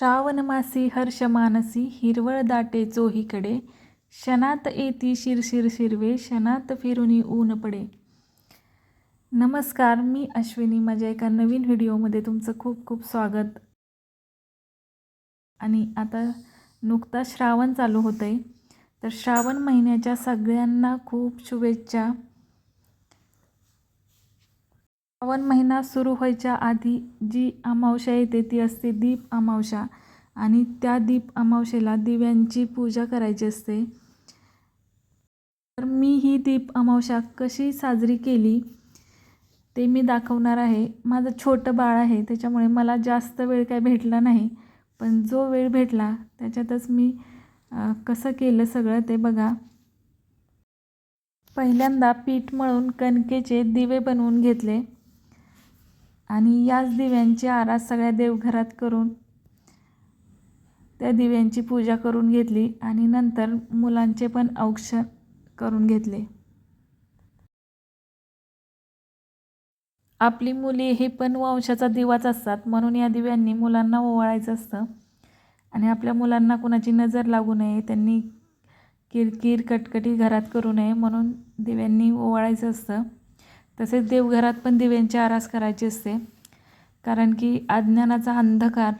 श्रावण मासी हर्ष मानसी हिरवळ दाटे चोहीकडे, क्षणात येती शिरशिर शिरवे, क्षणात फिरुनी ऊन पडे. नमस्कार, मी अश्विनी. माझ्या एका नवीन व्हिडिओमध्ये तुमचं खूप खूप स्वागत. आणि आता नुकता श्रावण चालू होत आहे, तर श्रावण महिन्याच्या सगळ्यांना खूप शुभेच्छा. श्रावण महिना सुरू व्हायच्या आधी जी अमावस्या येते ती असते दीप अमावस्या, आणि त्या दीप अमावस्येला दिव्यांची पूजा करायची असते. तर मी ही दीप अमावस्या कशी साजरी केली ते मी दाखवणार आहे. माझं छोटं बाळ आहे, त्याच्यामुळे मला जास्त वेळ काय भेटला नाही, पण जो वेळ भेटला त्याच्यातच मी कसं केलं सगळं ते बघा. पहिल्यांदा पीठ मळून कणकेचे दिवे बनवून घेतले आणि याच दिव्यांची आरास सगळ्या देवघरात करून त्या दिव्यांची पूजा करून घेतली आणि नंतर मुलांचे पण औक्षण करून घेतले. आपली मुले ही पण वंशाचा दिवाच असतात, म्हणून या दिव्यांनी मुलांना ओवाळायचं असतं. आणि आपल्या मुलांना कुणाची नजर लागू नये, त्यांनी किरकिर कटकटी घरात करू नये, म्हणून दिव्यांनी ओवाळायचं असतं. तसेच देवघरात पण दिव्यांची आरास करायची असते, कारण की अज्ञानाचा अंधकार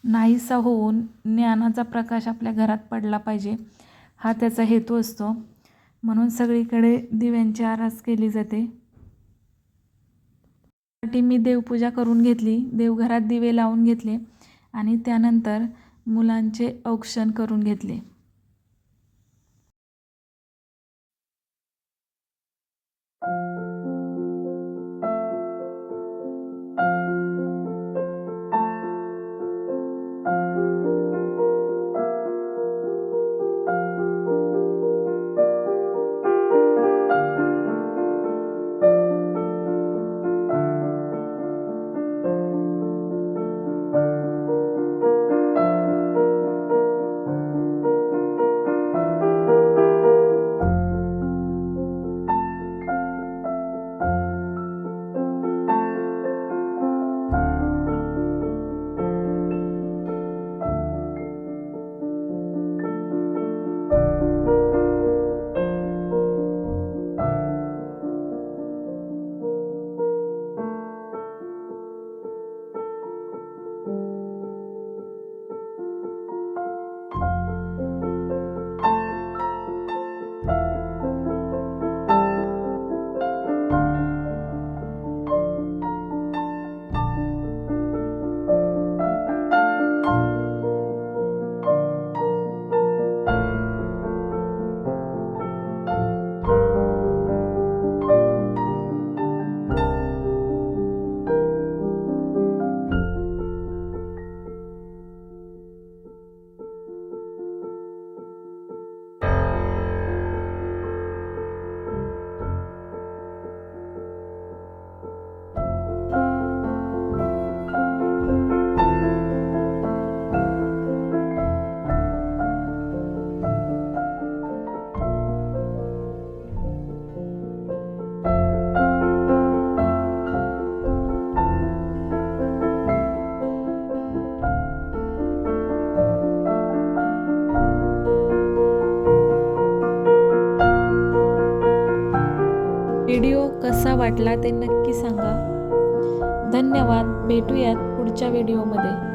नाहीसा होऊन ज्ञानाचा प्रकाश आपल्या घरात पडला पाहिजे, हा त्याचा हेतू असतो. म्हणून सगळीकडे दिव्यांची आरास केली जाते. त्यासाठी मी देवपूजा करून घेतली, देवघरात दिवे लावून घेतले आणि त्यानंतर मुलांचे औक्षण करून घेतले. व्हिडिओ कसा वाटला ते नक्की सांगा. धन्यवाद. भेटूयात पुढच्या व्हिडिओमध्ये.